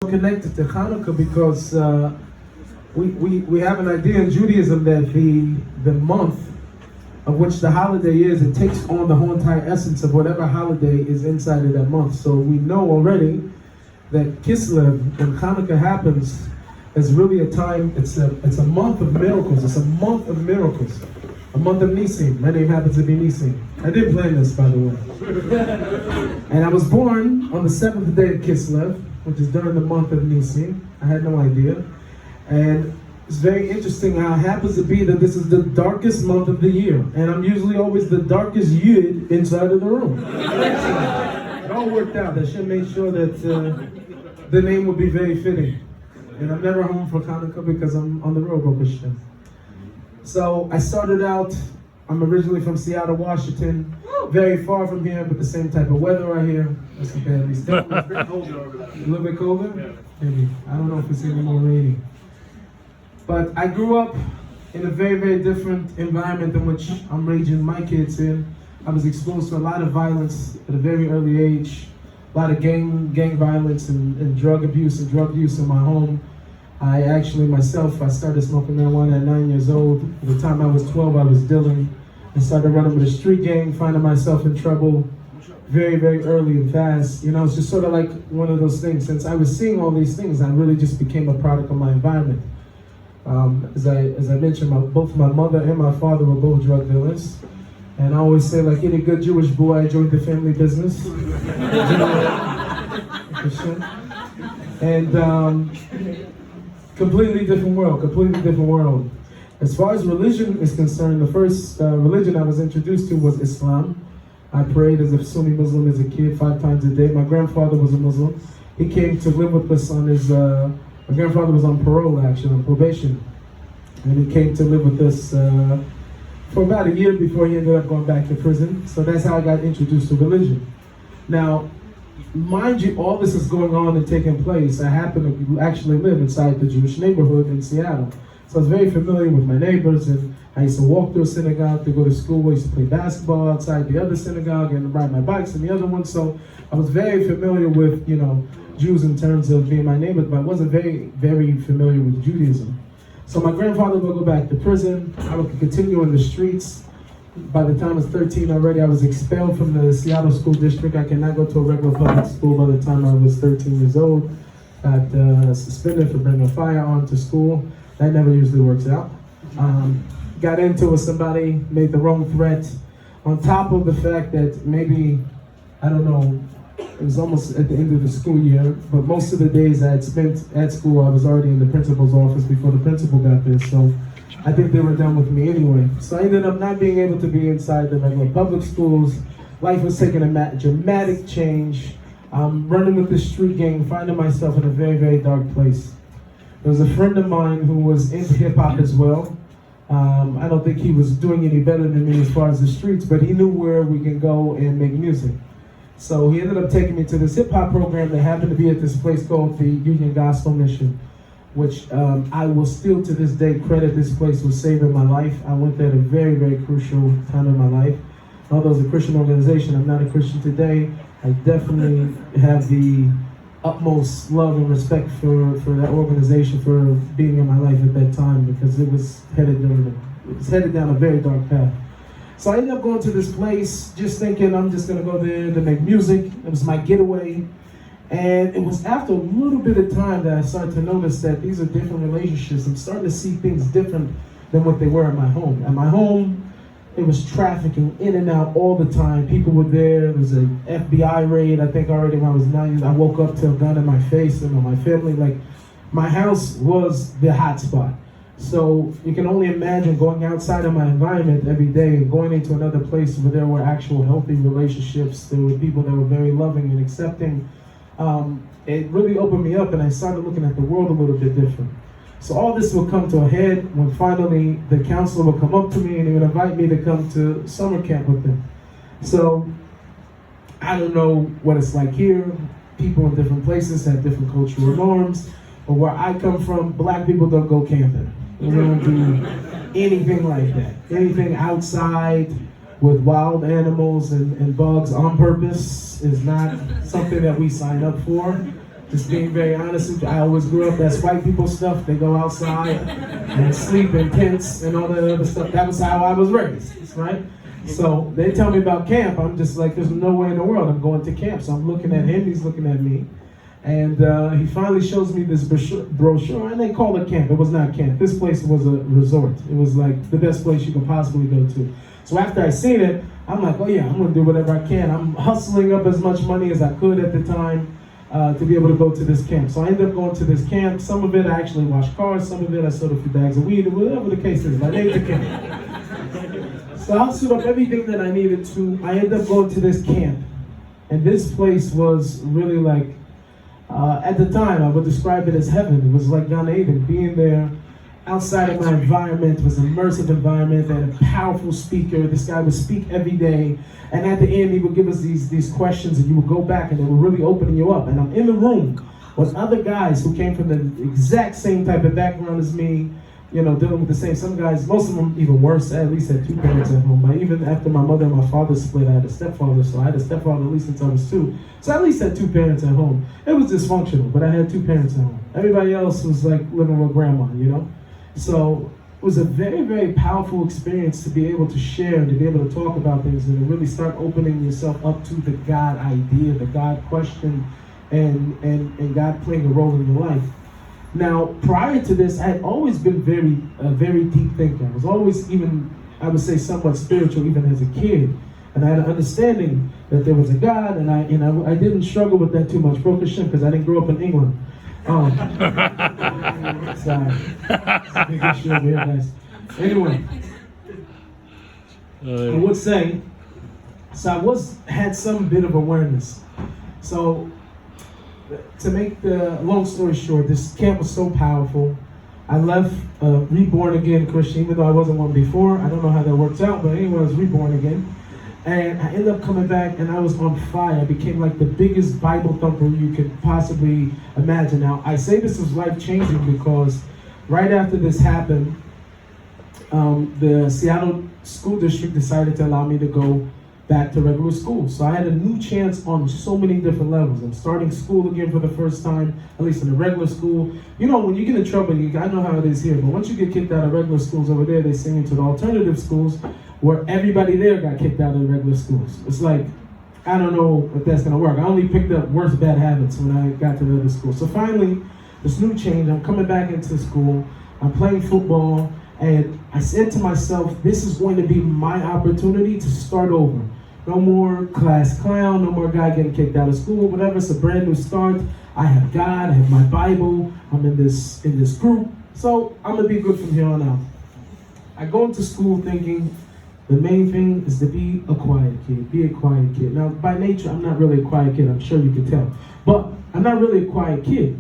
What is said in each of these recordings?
connected to Chanukah because we have an idea in Judaism that the month of which the holiday is, it takes on the whole entire essence of whatever holiday is inside of that month. So we know already that Kislev, when Chanukah happens, is really a time, it's a month of miracles. It's a month of miracles. A month of Nissim. My name happens to be Nissim. I didn't plan this, by the way. And I was born on the 7th day of Kislev, which is during the month of Nissim. I had no idea. And it's very interesting how it happens to be that this is the darkest month of the year. And I'm usually always the darkest yid inside of the room. It all worked out. Hashem made sure that the name would be very fitting. And I'm never home for Chanukah because I'm on the road, Baruch Hashem. So I started out, I'm originally from Seattle, Washington, very far from here, but the same type of weather right here. That's okay, at least. A little bit colder? Maybe. I don't know if it's any more rainy. But I grew up in a very, very different environment than which I'm raising my kids in. I was exposed to a lot of violence at a very early age, a lot of gang violence and drug abuse and drug use in my home. I started smoking marijuana at 9 years old. At the time I was 12, I was dealing. I started running with a street gang, finding myself in trouble very, very early and fast. You know, it's just sort of like one of those things. Since I was seeing all these things, I really just became a product of my environment. As I mentioned, both my mother and my father were both drug dealers. And I always say, like any good Jewish boy, I joined the family business. And completely different world. As far as religion is concerned, the first religion I was introduced to was Islam. I prayed as a Sunni Muslim as a kid 5 times a day. My grandfather was a Muslim. He came to live with us on his, my grandfather was on parole actually, on probation. And he came to live with us for about a year before he ended up going back to prison. So that's how I got introduced to religion. Now, mind you, all this is going on and taking place. I happen to actually live inside the Jewish neighborhood in Seattle. So I was very familiar with my neighbors, and I used to walk through a synagogue to go to school. I used to play basketball outside the other synagogue and ride my bikes in the other one. So I was very familiar with, you know, Jews in terms of being my neighbors, but I wasn't very, very familiar with Judaism. So my grandfather would go back to prison. I would continue in the streets. By the time I was 13 already, I was expelled from the Seattle School District. I cannot go to a regular public school by the time I was 13 years old. Got suspended for bringing a firearm to school. That never usually works out. Got into it with somebody, made the wrong threat. On top of the fact that maybe, I don't know, it was almost at the end of the school year, but most of the days I had spent at school, I was already in the principal's office before the principal got there. So I think they were done with me anyway. So I ended up not being able to be inside the regular public schools. Life was taking a dramatic change. Running with the street gang, finding myself in a very, very dark place. There was a friend of mine who was into hip hop as well. I don't think he was doing any better than me as far as the streets, but he knew where we can go and make music. So he ended up taking me to this hip hop program that happened to be at this place called the Union Gospel Mission, which I will still to this day credit this place with saving my life. I went there at a very, very crucial time in my life. Although it's a Christian organization, I'm not a Christian today. I definitely have the utmost love and respect for that organization for being in my life at that time, because it was headed down a very dark path. So I ended up going to this place just thinking I'm just going to go there to make music. It was my getaway. And it was after a little bit of time that I started to notice that these are different relationships. I'm starting to see things different than what they were at my home. At my home, it was trafficking in and out all the time. People were there. There was an FBI raid. I think already when I was 9, I woke up to a gun in my face and on my family. Like, my house was the hot spot. So you can only imagine going outside of my environment every day and going into another place where there were actual healthy relationships. There were people that were very loving and accepting. It really opened me up, and I started looking at the world a little bit different. So all this would come to a head when finally the counselor would come up to me and he would invite me to come to summer camp with him. So I don't know what it's like here. People in different places have different cultural norms. But where I come from, black people don't go camping. We don't do anything like that. Anything outside with wild animals and bugs on purpose is not something that we sign up for. Just being very honest with you, I always grew up, that's white people stuff. They go outside and sleep in tents and all that other stuff. That was how I was raised, right? So they tell me about camp. I'm just like, there's no way in the world I'm going to camp. So I'm looking at him, he's looking at me. And he finally shows me this brochure, and they call it camp. It was not camp. This place was a resort. It was like the best place you could possibly go to. So after I seen it, I'm like, oh yeah, I'm gonna do whatever I can. I'm hustling up as much money as I could at the time to be able to go to this camp. So I ended up going to this camp. Some of it I actually washed cars, some of it I sold a few bags of weed, whatever the case is. I named the camp. So I hustled up everything that I needed to. I ended up going to this camp. And this place was really like, at the time, I would describe it as heaven. It was like Gan Eden. Being there outside of my environment was an immersive environment and a powerful speaker. This guy would speak every day. And at the end, he would give us these questions, and you would go back, and they were really opening you up. And I'm in the room with other guys who came from the exact same type of background as me, you know, dealing with the same. Some guys, most of them even worse, I at least had two parents at home. Even after my mother and my father split, I had a stepfather, so I had a stepfather at least since I was 2. So I at least had 2 parents at home. It was dysfunctional, but I had 2 parents at home. Everybody else was like living with grandma, you know? So it was a very, very powerful experience to be able to share and to be able to talk about things and to really start opening yourself up to the God idea, the God question, and God playing a role in your life. Now, prior to this, I had always been a very deep thinker. I was always even, I would say, somewhat spiritual even as a kid. And I had an understanding that there was a God, and I didn't struggle with that too much. Baruch Hashem, because I didn't grow up in England. Sorry. It's a big issue over here, guys. Anyway, I would say, so I had some bit of awareness. So, to make the long story short, this camp was so powerful. I left reborn again Christian, even though I wasn't one before. I don't know how that worked out, but anyway, I was reborn again. And I ended up coming back, and I was on fire. I became like the biggest Bible thumper you could possibly imagine. Now, I say this is life-changing because right after this happened, the Seattle School District decided to allow me to go back to regular school. So I had a new chance on so many different levels. I'm starting school again for the first time, at least in the regular school. You know, when you get in trouble, I know how it is here, but once you get kicked out of regular schools over there, they send you to the alternative schools where everybody there got kicked out of the regular schools. It's like, I don't know if that's gonna work. I only picked up worse bad habits when I got to the other school. So finally, this new change, I'm coming back into school, I'm playing football, and I said to myself, this is going to be my opportunity to start over. No more class clown, no more guy getting kicked out of school, whatever. It's a brand new start. I have God, I have my Bible, I'm in this group, so I'm gonna be good from here on out. I go into school thinking the main thing is to be a quiet kid, be a quiet kid. Now, by nature, I'm not really a quiet kid, I'm sure you can tell, but I'm not really a quiet kid.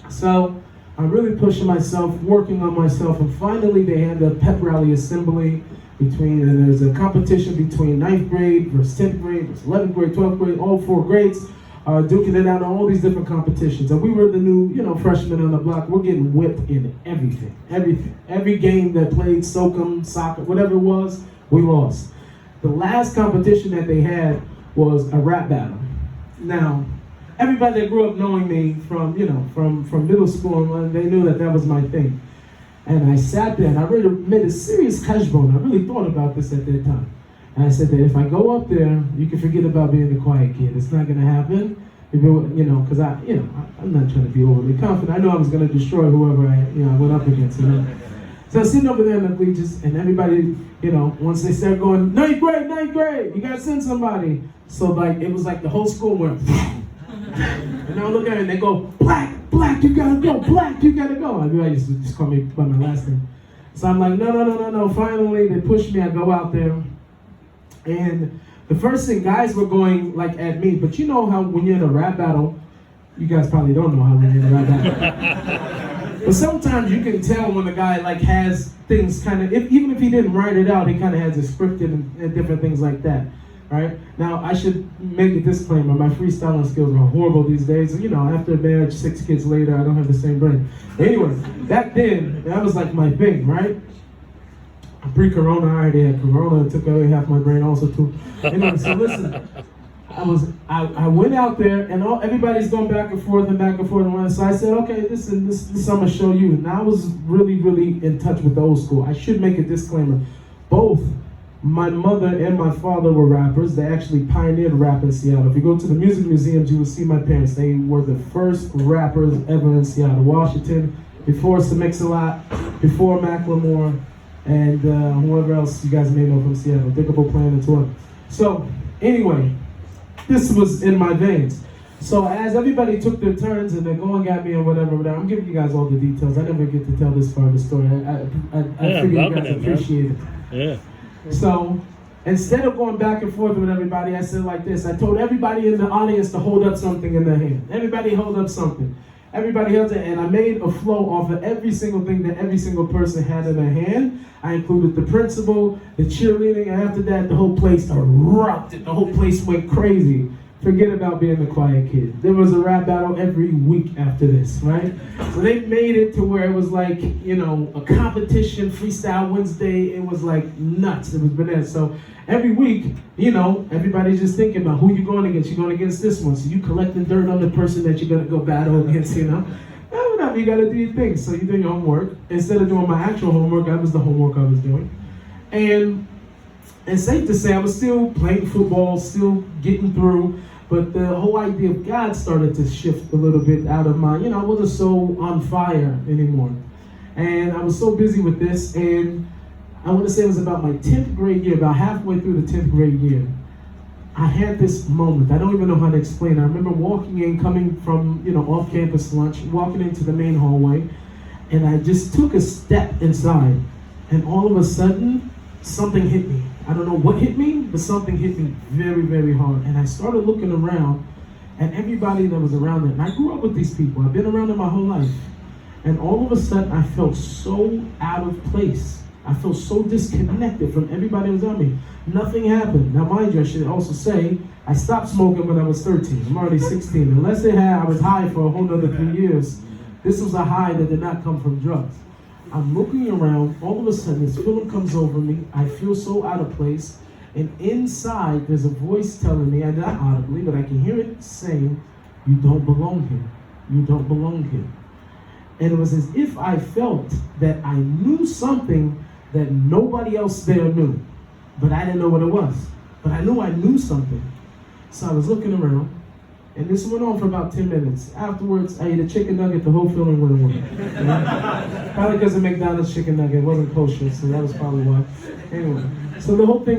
So I'm really pushing myself, working on myself, and finally they had a pep rally assembly and there's a competition between 9th grade versus 10th grade versus 11th grade, 12th grade, all 4 grades duking it out on all these different competitions. And we were the new, freshmen on the block. We're getting whipped in everything. Every game that played, SOCM, soccer, whatever it was, we lost. The last competition that they had was a rap battle. Now, everybody that grew up knowing me from middle school, they knew that was my thing. And I sat there and I really made a serious cheshbon. I really thought about this at that time. And I said that if I go up there, you can forget about being the quiet kid. It's not going to happen. Because I'm not trying to be overly confident. I know I was going to destroy whoever I went up against. So I'm sitting over there in the bleachers, and everybody, once they start going, 9th grade, you got to send somebody. So it was like the whole school went, and I look at it and they go, black, you gotta go, black, you gotta go. Everybody used to just call me by my last name. So I'm like, no. Finally, they push me, I go out there. And the first thing, guys were going at me, but you know how when you're in a rap battle, you guys probably don't know how when you're in a rap battle. But sometimes you can tell when a guy has things even if he didn't write it out, he kind of has it scripted and different things like that. Right? Now, I should make a disclaimer. My freestyling skills are horrible these days. After marriage, 6 kids later, I don't have the same brain. Anyway, back then, that was my thing, right? Pre-corona, I already had corona. It took away half my brain also, too. Anyway, so listen. I went out there, and everybody's going back and forth and back and forth and running. So I said, okay, this I'm gonna show you. And I was really, really in touch with the old school. I should make a disclaimer. Both my mother and my father were rappers. They actually pioneered rap in Seattle. If you go to the music museums, you will see my parents. They were the first rappers ever in Seattle, Washington, before Mix-a-Lot, before Macklemore, and whoever else you guys may know from Seattle. Thinkable Plan as well. So anyway, this was in my veins. So as everybody took their turns and they're going at me and whatever, I'm giving you guys all the details. I never get to tell this part of the story. I figure you guys appreciate it. Yeah. So instead of going back and forth with everybody, I said like this. I told everybody in the audience to hold up something in their hand. Everybody hold up something. Everybody held it, and I made a flow off of every single thing that every single person had in their hand. I included the principal, the cheerleading, and after that, the whole place erupted. The whole place went crazy. Forget about being the quiet kid. There was a rap battle every week after this, right? So they made it to where it was like, you know, a competition, Freestyle Wednesday. It was like nuts. It was bananas. So every week, you know, everybody's just thinking about who you're going against. You're going against this one. So you collecting dirt on the person that you're going to go battle against, you know? Whatever, you got to do your thing. So you're doing your homework. Instead of doing my actual homework, that was the homework I was doing. And it's safe to say I was still playing football, still getting through. But the whole idea of God started to shift a little bit out of my, you know, I wasn't so on fire anymore. And I was so busy with this, and I want to say it was about my 10th grade year, about halfway through the 10th grade year. I had this moment. I don't even know how to explain it. I remember walking in, coming from, you know, off-campus lunch, walking into the main hallway, and I just took a step inside, and all of a sudden, something hit me. I don't know what hit me, but something hit me very, very hard. And I started looking around, and everybody that was around there, and I grew up with these people. I've been around them my whole life. And all of a sudden, I felt so out of place. I felt so disconnected from everybody that was around me. Nothing happened. Now, mind you, I should also say, I stopped smoking when I was 13. I'm already 16. Unless I was high for a whole other 3 years, this was a high that did not come from drugs. I'm looking around, all of a sudden this feeling comes over me. I feel so out of place. And inside, there's a voice telling me, not audibly, but I can hear it saying, you don't belong here. You don't belong here. And it was as if I felt that I knew something that nobody else there knew. But I didn't know what it was. But I knew something. So I was looking around. And this went on for about 10 minutes. Afterwards, I ate a chicken nugget. The whole feeling went away. Probably because of McDonald's chicken nugget. It wasn't kosher, so that was probably why. Anyway, so the whole thing